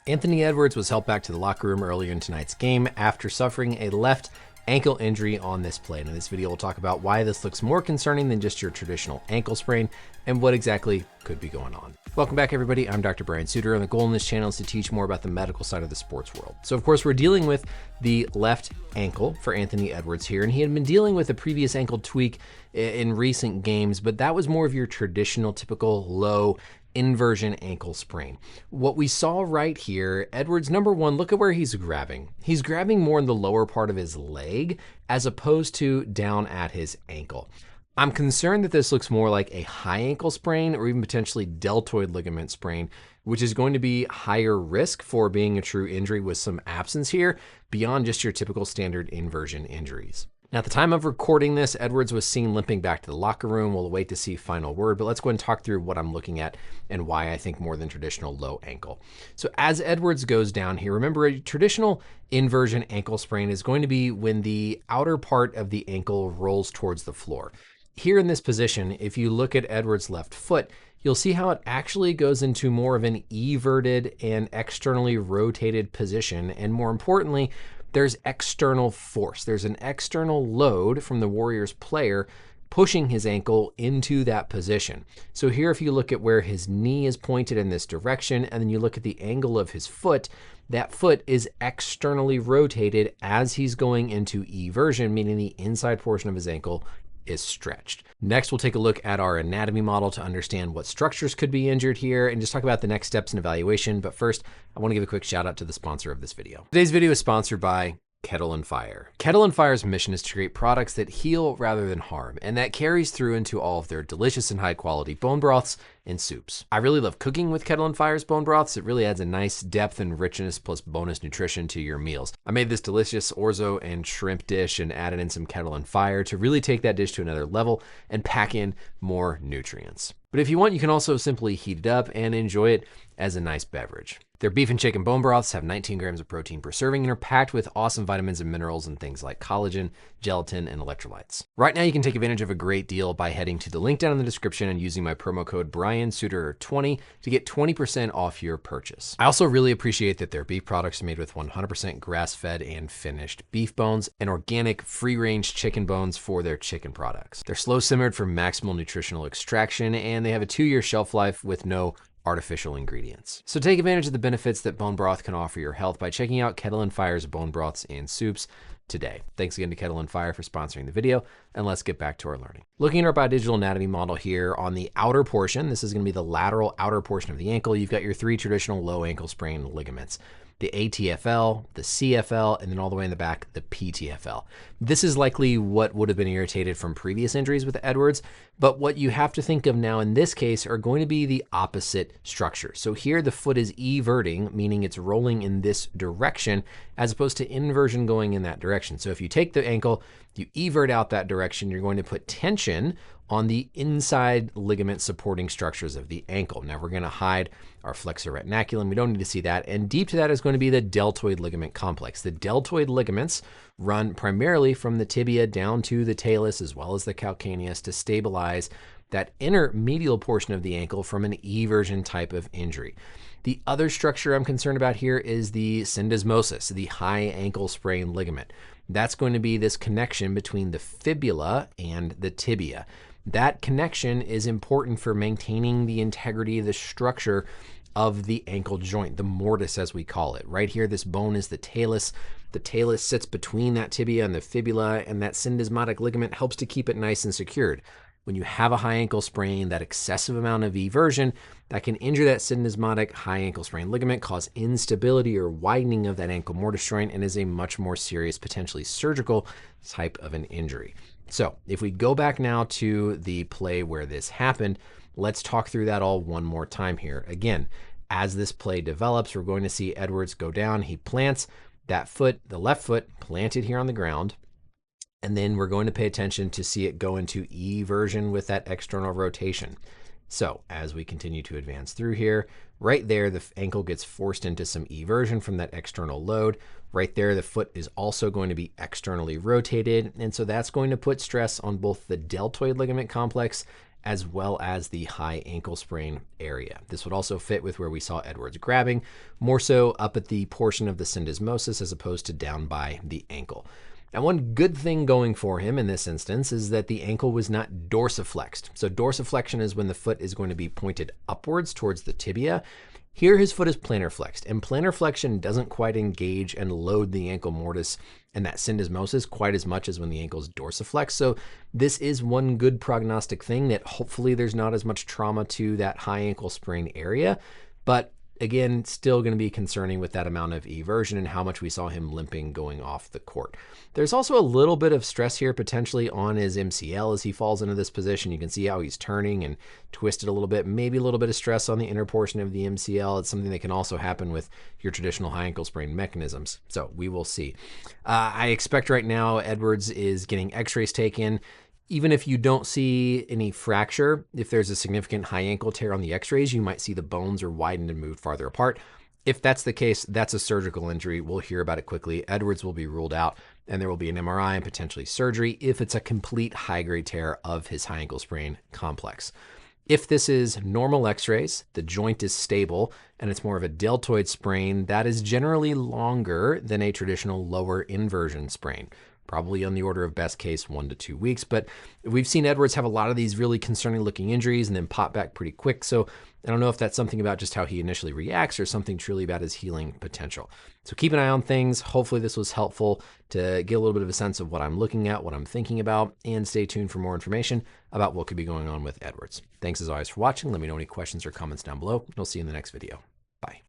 Anthony Edwards was helped back to the locker room earlier in tonight's game after suffering a left ankle injury on this play. And in this video, we'll talk about why this looks more concerning than just your traditional ankle sprain and what exactly could be going on. Welcome back, everybody. I'm Dr. Brian Sutterer, and the goal in this channel is to teach more about the medical side of the sports world. So, of course, we're dealing with the left ankle for Anthony Edwards here, and he had been dealing with a previous ankle tweak in recent games, but that was more of your traditional, typical low inversion ankle sprain. What we saw right here, Edwards, number one, look at where he's grabbing. He's grabbing more in the lower part of his leg as opposed to down at his ankle. I'm concerned that this looks more like a high ankle sprain or even potentially deltoid ligament sprain, which is going to be higher risk for being a true injury with some absence here beyond just your typical standard inversion injuries. Now, at the time of recording this, Edwards was seen limping back to the locker room. We'll wait to see final word, but let's go and talk through what I'm looking at and why I think more than traditional low ankle. So as Edwards goes down here, remember a traditional inversion ankle sprain is going to be when the outer part of the ankle rolls towards the floor. Here in this position, if you look at Edwards' left foot, you'll see how it actually goes into more of an everted and externally rotated position. And more importantly, there's external force. There's an external load from the Warriors player pushing his ankle into that position. So here, if you look at where his knee is pointed in this direction, and then you look at the angle of his foot, that foot is externally rotated as he's going into eversion, meaning the inside portion of his ankle is stretched. Next, we'll take a look at our anatomy model to understand what structures could be injured here and just talk about the next steps in evaluation. But first, I want to give a quick shout out to the sponsor of this video. Today's video is sponsored by Kettle Fire. Kettle Fire's mission is to create products that heal rather than harm, and that carries through into all of their delicious and high quality bone broths and soups. I really love cooking with Kettle Fire's bone broths. It really adds a nice depth and richness plus bonus nutrition to your meals. I made this delicious orzo and shrimp dish and added in some Kettle Fire to really take that dish to another level and pack in more nutrients. But if you want, you can also simply heat it up and enjoy it as a nice beverage. Their beef and chicken bone broths have 19 grams of protein per serving and are packed with awesome vitamins and minerals and things like collagen, gelatin, and electrolytes. Right now, you can take advantage of a great deal by heading to the link down in the description and using my promo code BrianSutterer20 to get 20% off your purchase. I also really appreciate that their beef products are made with 100% grass-fed and finished beef bones and organic free-range chicken bones for their chicken products. They're slow simmered for maximal nutritional extraction, and they have a 2-year shelf life with no artificial ingredients. So take advantage of the benefits that bone broth can offer your health by checking out Kettle Fire's bone broths and soups today. Thanks again to Kettle Fire for sponsoring the video, and let's get back to our learning. Looking at our biodigital anatomy model here on the outer portion, this is going to be the lateral outer portion of the ankle. You've got your 3 traditional low ankle sprain ligaments: the ATFL, the CFL, and then all the way in the back, the PTFL. This is likely what would have been irritated from previous injuries with Edwards, but what you have to think of now in this case are going to be the opposite structure. So here the foot is everting, meaning it's rolling in this direction, as opposed to inversion going in that direction. So if you take the ankle, you evert out that direction, you're going to put tension on the inside ligament supporting structures of the ankle. Now we're going to hide our flexor retinaculum. We don't need to see that. And deep to that is going to be the deltoid ligament complex. The deltoid ligaments run primarily from the tibia down to the talus as well as the calcaneus to stabilize that inner medial portion of the ankle from an eversion type of injury. The other structure I'm concerned about here is the syndesmosis, the high ankle sprain ligament. That's going to be this connection between the fibula and the tibia. That connection is important for maintaining the integrity of the structure of the ankle joint, the mortise as we call it. Right here, this bone is the talus. The talus sits between that tibia and the fibula, and that syndesmotic ligament helps to keep it nice and secured. When you have a high ankle sprain, that excessive amount of eversion, that can injure that syndesmotic high ankle sprain ligament, cause instability or widening of that ankle mortise joint, and is a much more serious, potentially surgical type of an injury. So if we go back now to the play where this happened, let's talk through that all one more time here. Again, as this play develops, we're going to see Edwards go down. He plants that foot, the left foot, planted here on the ground. And then we're going to pay attention to see it go into eversion with that external rotation. So as we continue to advance through here, right there, the ankle gets forced into some eversion from that external load. Right there, the foot is also going to be externally rotated. And so that's going to put stress on both the deltoid ligament complex as well as the high ankle sprain area. This would also fit with where we saw Edwards grabbing, more so up at the portion of the syndesmosis as opposed to down by the ankle. Now, one good thing going for him in this instance is that the ankle was not dorsiflexed. So dorsiflexion is when the foot is going to be pointed upwards towards the tibia. Here, his foot is plantar flexed, and plantar flexion doesn't quite engage and load the ankle mortise and that syndesmosis quite as much as when the ankle is dorsiflexed. So this is one good prognostic thing, that hopefully there's not as much trauma to that high ankle sprain area. But again, still going to be concerning with that amount of eversion and how much we saw him limping going off the court. There's also a little bit of stress here potentially on his MCL as he falls into this position. You can see how he's turning and twisted a little bit, maybe a little bit of stress on the inner portion of the MCL. It's something that can also happen with your traditional high ankle sprain mechanisms. So we will see. I expect right now Edwards is getting x-rays taken. Even if you don't see any fracture, if there's a significant high ankle tear on the x-rays, you might see the bones are widened and moved farther apart. If that's the case, that's a surgical injury. We'll hear about it quickly. Edwards will be ruled out, and there will be an MRI and potentially surgery if it's a complete high-grade tear of his high ankle sprain complex. If this is normal x-rays, the joint is stable, and it's more of a deltoid sprain, that is generally longer than a traditional lower inversion sprain. Probably on the order of best case 1 to 2 weeks. But we've seen Edwards have a lot of these really concerning looking injuries and then pop back pretty quick. So I don't know if that's something about just how he initially reacts or something truly about his healing potential. So keep an eye on things. Hopefully this was helpful to get a little bit of a sense of what I'm looking at, what I'm thinking about, and stay tuned for more information about what could be going on with Edwards. Thanks as always for watching. Let me know any questions or comments down below. I'll see you in the next video. Bye.